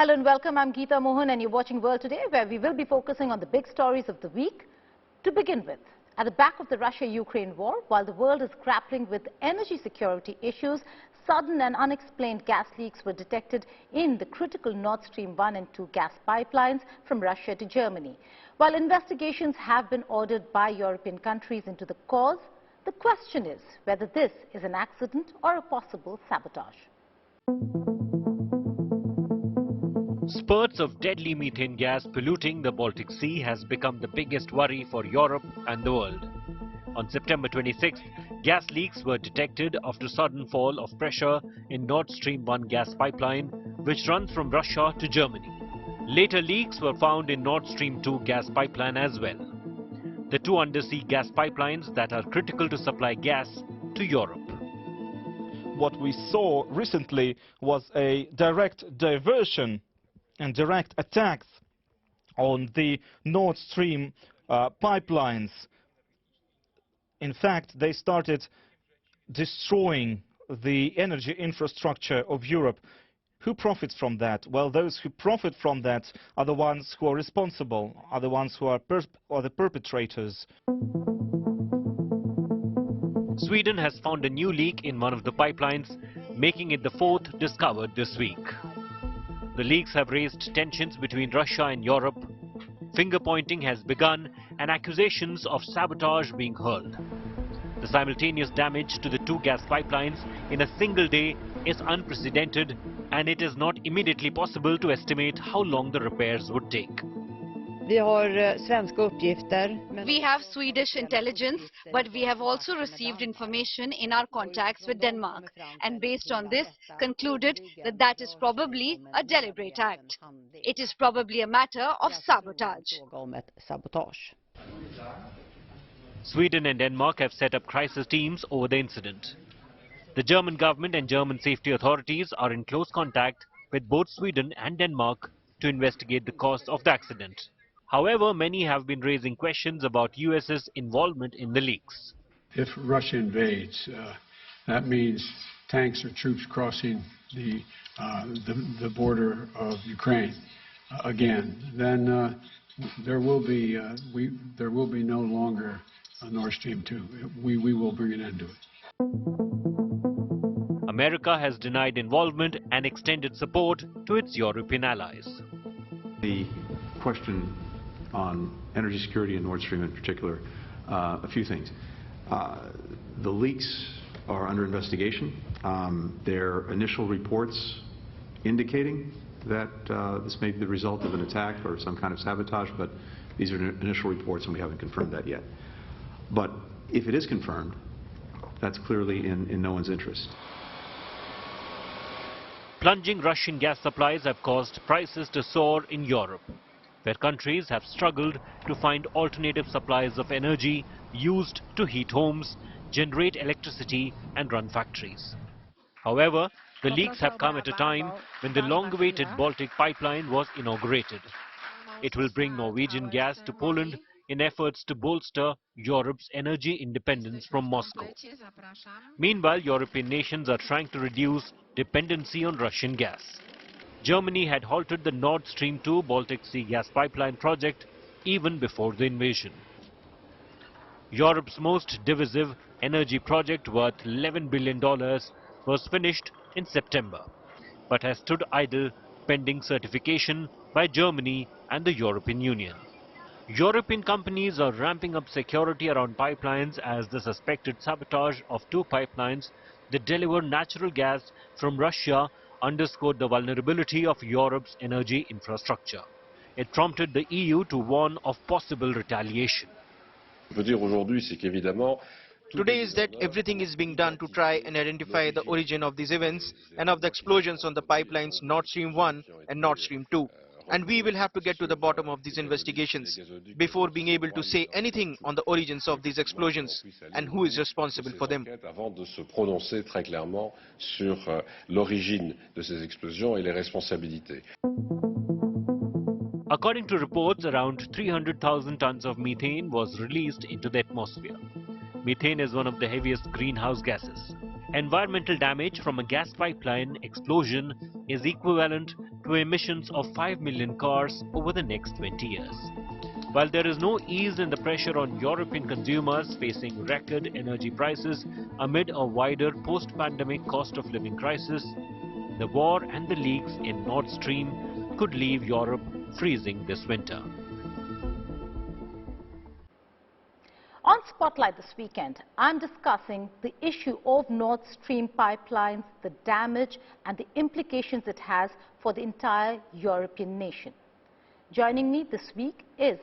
Hello and welcome. I'm Gita Mohan and you're watching World Today, where we will be focusing on the big stories of the week. To begin with, at the back of the Russia-Ukraine war, while the world is grappling with energy security issues, sudden and unexplained gas leaks were detected in the critical Nord Stream 1 and 2 gas pipelines from Russia to Germany. While investigations have been ordered by European countries into the cause, the question is whether this is an accident or a possible sabotage. Spurts of deadly methane gas polluting the Baltic Sea has become the biggest worry for Europe and the world. On September 26th, gas leaks were detected after sudden fall of pressure in Nord Stream 1 gas pipeline, which runs from Russia to Germany. Later leaks were found in Nord Stream 2 gas pipeline as well, the two undersea gas pipelines that are critical to supply gas to Europe. What we saw recently was a direct diversion and direct attacks on the Nord Stream pipelines. In fact, they started destroying the energy infrastructure of Europe. Who profits from that? Well, those who profit from that are the ones who are responsible, are the ones who are the perpetrators. Sweden has found a new leak in one of the pipelines, making it the fourth discovered this week. The leaks have raised tensions between Russia and Europe. Finger-pointing has begun and accusations of sabotage being hurled. The simultaneous damage to the two gas pipelines in a single day is unprecedented, and it is not immediately possible to estimate how long the repairs would take. Vi har svenska uppgifter. We have Swedish intelligence, but we have also received information in our contacts with Denmark, and based on this, concluded that that is probably a deliberate act. It is probably a matter of sabotage. Sweden and Denmark have set up crisis teams over the incident. The German government and German safety authorities are in close contact with both Sweden and Denmark to investigate the cause of the accident. However, many have been raising questions about US's involvement in the leaks. If Russia invades, that means tanks or troops crossing the border of Ukraine again. Then there will be no longer a Nord Stream 2. We will bring an end to it. America has denied involvement and extended support to its European allies. The question on energy security and Nord Stream in particular, a few things. The leaks are under investigation. There are initial reports indicating that this may be the result of an attack or some kind of sabotage, but these are initial reports and we haven't confirmed that yet. But if it is confirmed, that's clearly in no one's interest. Plunging Russian gas supplies have caused prices to soar in Europe, where countries have struggled to find alternative supplies of energy used to heat homes, generate electricity and run factories. However, the leaks have come at a time when the long-awaited Baltic pipeline was inaugurated. It will bring Norwegian gas to Poland in efforts to bolster Europe's energy independence from Moscow. Meanwhile, European nations are trying to reduce dependency on Russian gas. Germany had halted the Nord Stream 2 Baltic Sea gas pipeline project even before the invasion. Europe's most divisive energy project worth $11 billion was finished in September, but has stood idle pending certification by Germany and the European Union. European companies are ramping up security around pipelines as the suspected sabotage of two pipelines that deliver natural gas from Russia underscored the vulnerability of Europe's energy infrastructure. It prompted the EU to warn of possible retaliation. Today is that everything is being done to try and identify the origin of these events and of the explosions on the pipelines Nord Stream 1 and Nord Stream 2. And we will have to get to the bottom of these investigations before being able to say anything on the origins of these explosions and who is responsible for them. Avant de se prononcer très clairement sur l'origine de ces explosions et les responsabilités. According to reports, around 300,000 tons of methane was released into the atmosphere. Methane is one of the heaviest greenhouse gases. Environmental damage from a gas pipeline explosion is equivalent to emissions of 5 million cars over the next 20 years. While there is no ease in the pressure on European consumers facing record energy prices amid a wider post-pandemic cost of living crisis, the war and the leaks in Nord Stream could leave Europe freezing this winter. On Spotlight this weekend, I'm discussing the issue of Nord Stream pipelines, the damage and the implications it has for the entire European nation. Joining me this week is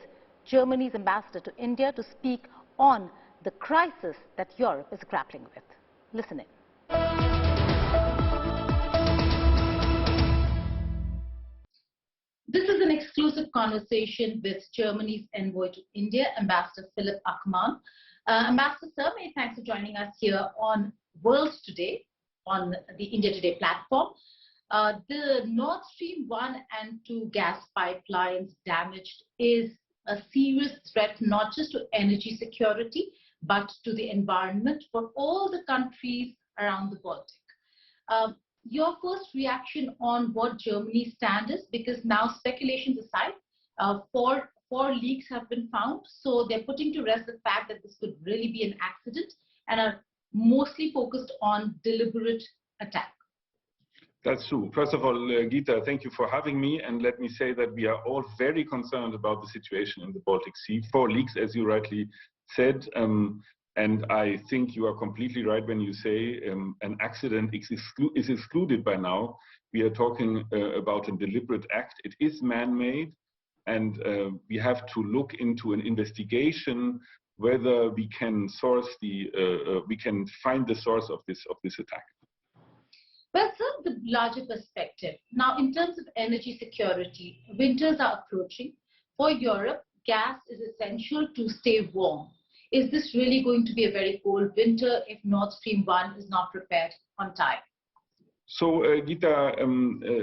Germany's ambassador to India to speak on the crisis that Europe is grappling with. Listen in. This is an exclusive conversation with Germany's envoy to India, Ambassador Philipp Ackmann. Ambassador Sir, many thanks for joining us here on World Today, on the India Today platform. The Nord Stream 1 and 2 gas pipelines damaged is a serious threat not just to energy security, but to the environment for all the countries around the Baltic. Your first reaction on what Germany's stand is, because now speculations aside, four leaks have been found, so they're putting to rest the fact that this could really be an accident and are mostly focused on deliberate attack. That's true. First of all, Gita, thank you for having me, and let me say that we are all very concerned about the situation in the Baltic Sea. 4 leaks, as you rightly said, and I think you are completely right when you say an accident is excluded by now. We are talking about a deliberate act. It is man-made, and we have to look into an investigation whether we can find the source of this attack. Well, sir, the larger perspective. Now, in terms of energy security, winters are approaching. For Europe, gas is essential to stay warm. Is this really going to be a very cold winter if Nord Stream 1 is not prepared on time? So, Gita,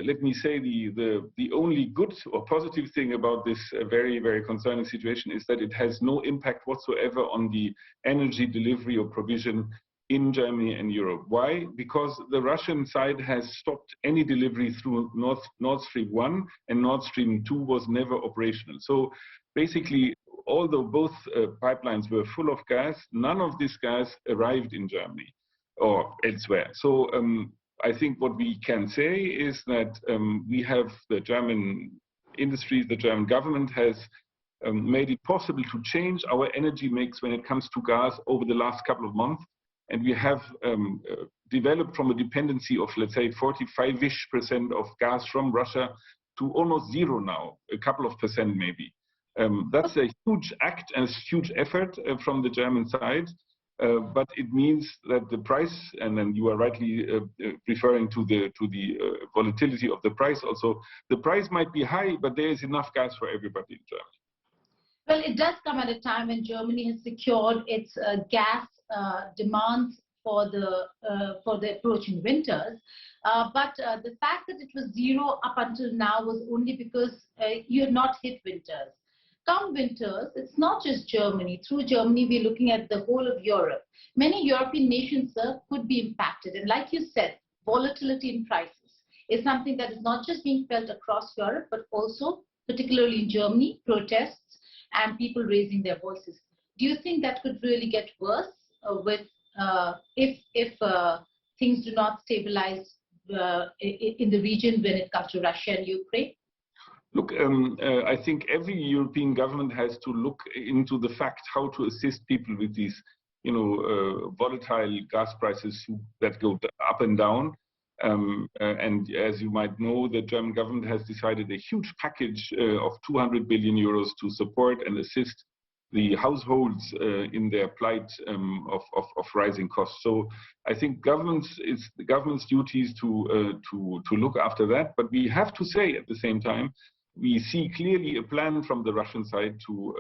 let me say the only good or positive thing about this very, very concerning situation is that it has no impact whatsoever on the energy delivery or provision in Germany and Europe. Why? Because the Russian side has stopped any delivery through Nord Stream 1, and Nord Stream 2 was never operational. So basically, although both pipelines were full of gas, none of this gas arrived in Germany or elsewhere. So I think what we can say is that we have the German industry, the German government has made it possible to change our energy mix when it comes to gas over the last couple of months. And we have developed from a dependency of, let's say, 45-ish% of gas from Russia to almost zero now, a couple of percent maybe. That's a huge act and a huge effort from the German side, but it means that the price, and then you are rightly referring to the volatility of the price also, the price might be high, but there is enough gas for everybody in Germany. Well, it does come at a time when Germany has secured its gas demands for the approaching winters, but the fact that it was zero up until now was only because you had not hit winters. Come winters, it's not just Germany. Through Germany, we're looking at the whole of Europe. Many European nations, sir, could be impacted. And like you said, volatility in prices is something that is not just being felt across Europe, but also, particularly in Germany, protests and people raising their voices. Do you think that could really get worse if things do not stabilize in the region when it comes to Russia and Ukraine? Look, I think every European government has to look into the fact how to assist people with these, volatile gas prices that go up and down. And as you might know, the German government has decided a huge package of 200 billion euros to support and assist the households in their plight of rising costs. So I think it's the government's duties to look after that. But we have to say at the same time, we see clearly a plan from the Russian side to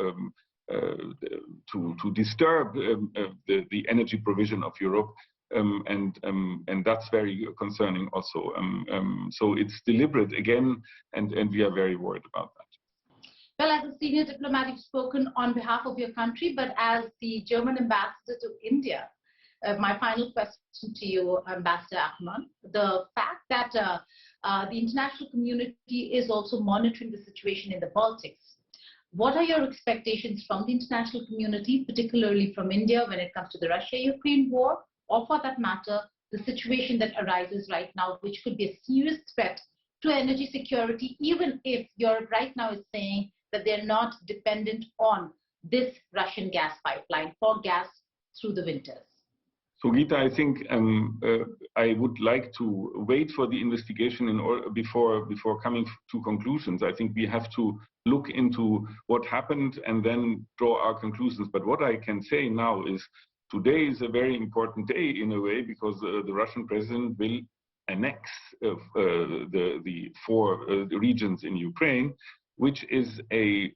disturb the energy provision of Europe, and that's very concerning also. So it's deliberate again, and we are very worried about that. Well, as a senior diplomat, you've spoken on behalf of your country, but as the German ambassador to India, my final question to you, Ambassador Ackmann, the fact that the international community is also monitoring the situation in the Baltics. What are your expectations from the international community, particularly from India, when it comes to the Russia-Ukraine war, or for that matter, the situation that arises right now, which could be a serious threat to energy security, even if Europe right now is saying that they're not dependent on this Russian gas pipeline for gas through the winters? So Gita, I think I would like to wait for the investigation before coming to conclusions. I think we have to look into what happened and then draw our conclusions. But what I can say now is today is a very important day in a way, because the Russian president will annex the four regions in Ukraine, which is a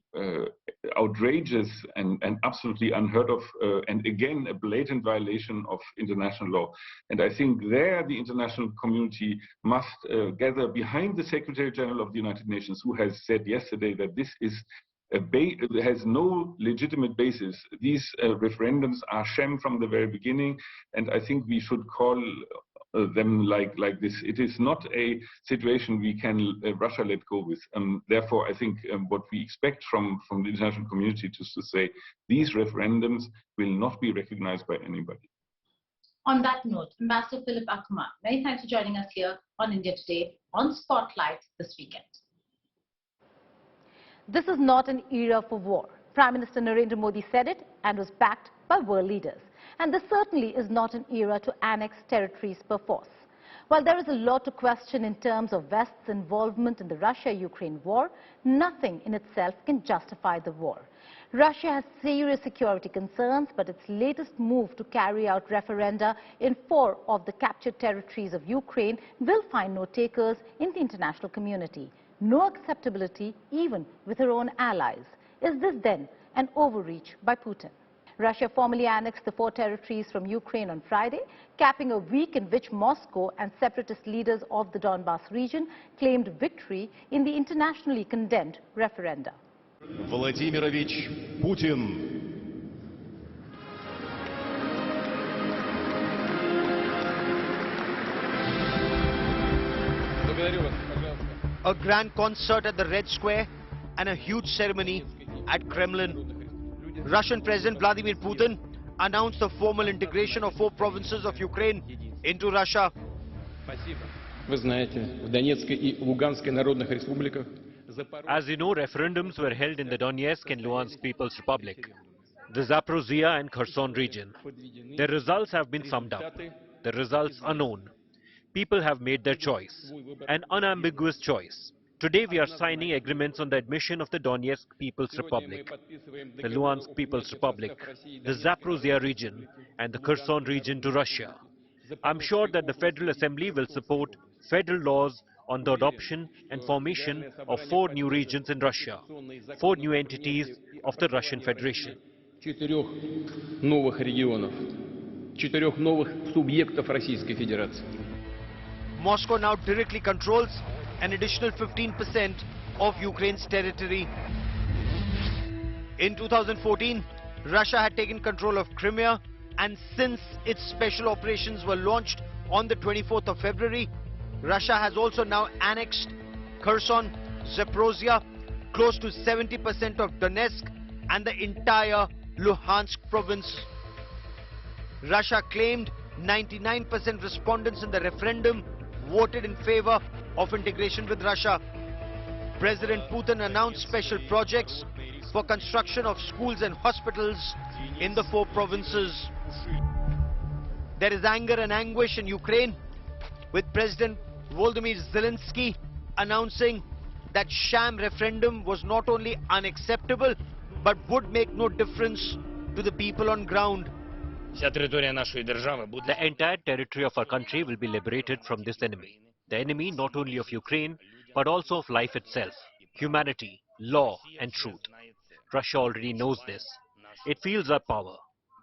outrageous and absolutely unheard of, and again, a blatant violation of international law. And I think there the international community must gather behind the Secretary General of the United Nations, who has said yesterday that this is has no legitimate basis. These referendums are sham from the very beginning, and I think we should call them like this. It is not a situation we can Russia let go with. Therefore, I think what we expect from the international community is to say these referendums will not be recognized by anybody. On that note, Ambassador Philip Ackermann, many thanks for joining us here on India Today on Spotlight this weekend. This is not an era for war. Prime Minister Narendra Modi said it and was backed by world leaders. And this certainly is not an era to annex territories per force. While there is a lot to question in terms of West's involvement in the Russia-Ukraine war, nothing in itself can justify the war. Russia has serious security concerns, but its latest move to carry out referenda in 4 of the captured territories of Ukraine will find no takers in the international community. No acceptability even with her own allies. Is this then an overreach by Putin? Russia formally annexed the 4 territories from Ukraine on Friday, capping a week in which Moscow and separatist leaders of the Donbas region claimed victory in the internationally condemned referenda. Vladimirovich Putin. A grand concert at the Red Square and a huge ceremony at Kremlin. Russian President Vladimir Putin announced the formal integration of 4 provinces of Ukraine into Russia. As you know, referendums were held in the Donetsk and Luhansk People's Republic, the Zaporozhye and Kherson region. Their results have been summed up. The results are known. People have made their choice, an unambiguous choice. Today we are signing agreements on the admission of the Donetsk People's Republic, the Luhansk People's Republic, the Zaporozhye region and the Kherson region to Russia. I'm sure that the Federal Assembly will support federal laws on the adoption and formation of 4 new regions in Russia, 4 new entities of the Russian Federation. 4 новых регионов, 4 новых субъектов Российской Федерации. Moscow now directly controls an additional 15% of Ukraine's territory. In 2014, Russia had taken control of Crimea, and since its special operations were launched on the 24th of February, Russia has also now annexed Kherson, Zaporozhye, close to 70% of Donetsk and the entire Luhansk province. Russia claimed 99% respondents in the referendum voted in favor of integration with Russia. President Putin announced special projects for construction of schools and hospitals in the 4 provinces. There is anger and anguish in Ukraine, with President Volodymyr Zelensky announcing that sham referendum was not only unacceptable, but would make no difference to the people on ground. The entire territory of our country will be liberated from this enemy. The enemy not only of Ukraine, but also of life itself, humanity, law and truth. Russia already knows this. It feels our power.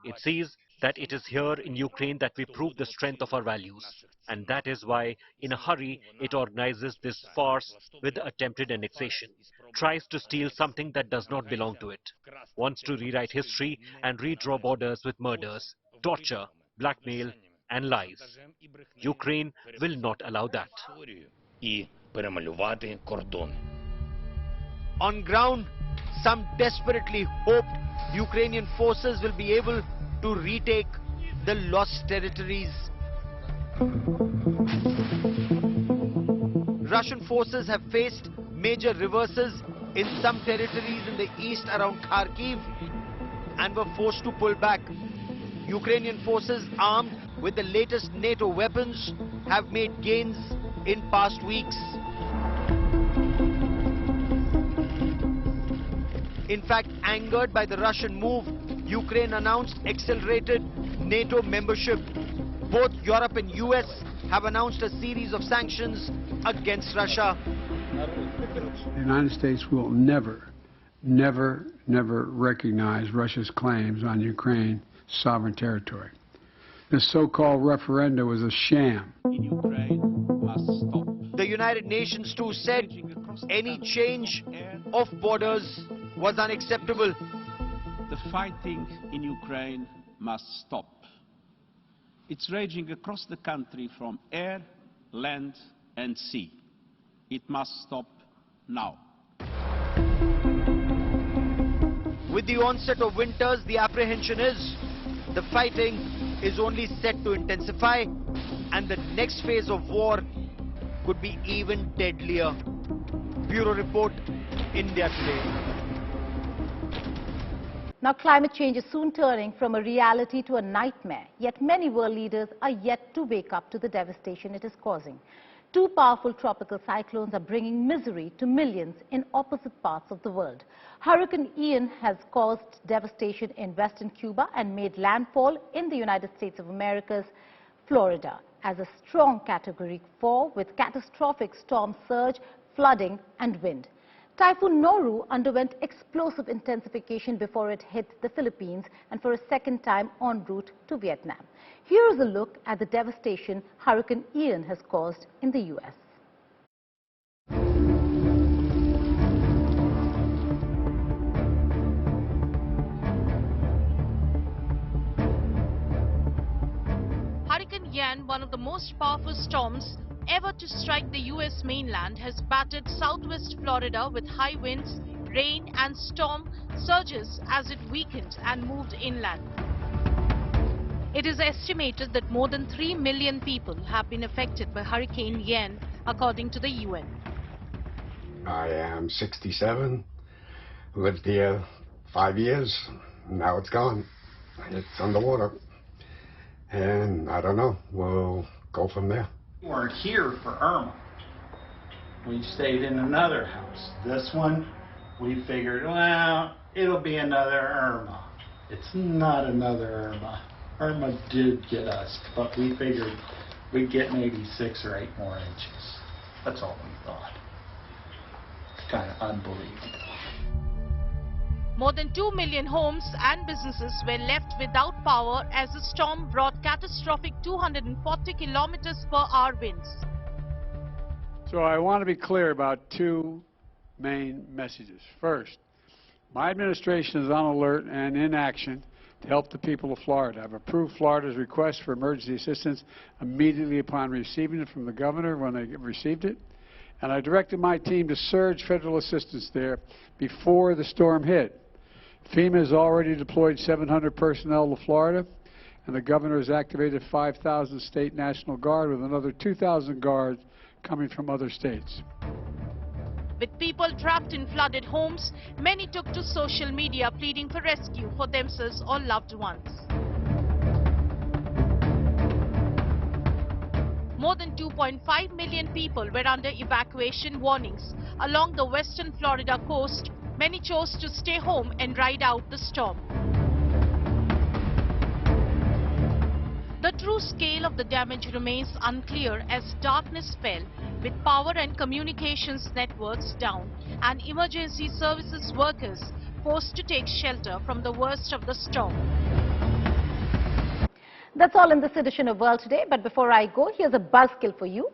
It sees that it is here in Ukraine that we prove the strength of our values. And that is why, in a hurry, it organizes this farce with the attempted annexation. Tries to steal something that does not belong to it. Wants to rewrite history and redraw borders with murders, torture, blackmail and lies. Ukraine will not allow that. і перемалювати кордони. On ground, some desperately hope Ukrainian forces will be able to retake the lost territories. Russian forces have faced major reverses in some territories in the east around Kharkiv and were forced to pull back. Ukrainian forces armed with the latest NATO weapons have made gains in past weeks. In fact, angered by the Russian move, Ukraine announced accelerated NATO membership. Both Europe and US have announced a series of sanctions against Russia. The United States will never recognize Russia's claims on Ukraine's sovereign territory. This so-called referenda was a sham. The United Nations too said any change of borders was unacceptable. The fighting in Ukraine must stop. It's raging across the country from air, land and sea. It must stop now. With the onset of winters, the apprehension is the fighting is only set to intensify and the next phase of war could be even deadlier. Bureau Report, India Today. Now, climate change is soon turning from a reality to a nightmare, yet many world leaders are yet to wake up to the devastation it is causing. Two powerful tropical cyclones are bringing misery to millions in opposite parts of the world. Hurricane Ian has caused devastation in western Cuba and made landfall in the United States of America's Florida as a strong Category 4 with catastrophic storm surge, flooding and wind. Typhoon Noru underwent explosive intensification before it hit the Philippines and for a second time en route to Vietnam. Here is a look at the devastation Hurricane Ian has caused in the U.S. Hurricane Ian, one of the most powerful storms ever to strike the U.S. mainland, has battered southwest Florida with high winds, rain and storm surges as it weakened and moved inland. It is estimated that more than 3 million people have been affected by Hurricane Ian, according to the UN. I am 67, lived here 5 years, now it's gone. It's underwater, and I don't know, we'll go from there. We weren't here for Irma. We stayed in another house. This one, we figured, well, it'll be another Irma. It's not another Irma. Irma did get us, but we figured we'd get maybe 6 or 8 more inches. That's all we thought. It's kind of unbelievable. More than 2 million homes and businesses were left without power as the storm brought catastrophic 240 kilometers per hour winds. So I want to be clear about 2 main messages. First, my administration is on alert and in action to help the people of Florida. I've approved Florida's request for emergency assistance immediately upon receiving it from the governor when they received it. And I directed my team to surge federal assistance there before the storm hit. FEMA has already deployed 700 personnel to Florida, and the governor has activated 5,000 state National Guard with another 2,000 guards coming from other states. With people trapped in flooded homes, many took to social media pleading for rescue for themselves or loved ones. More than 2.5 million people were under evacuation warnings. Along the western Florida coast, many chose to stay home and ride out the storm. The true scale of the damage remains unclear as darkness fell, with power and communications networks down and emergency services workers forced to take shelter from the worst of the storm. That's all in this edition of World Today, but before I go, here's a buzzkill for you.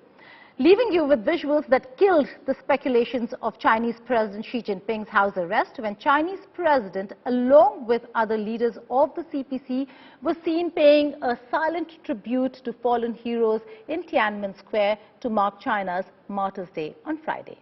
Leaving you with visuals that killed the speculations of Chinese President Xi Jinping's house arrest when Chinese President, along with other leaders of the CPC, was seen paying a silent tribute to fallen heroes in Tiananmen Square to mark China's Martyrs' Day on Friday.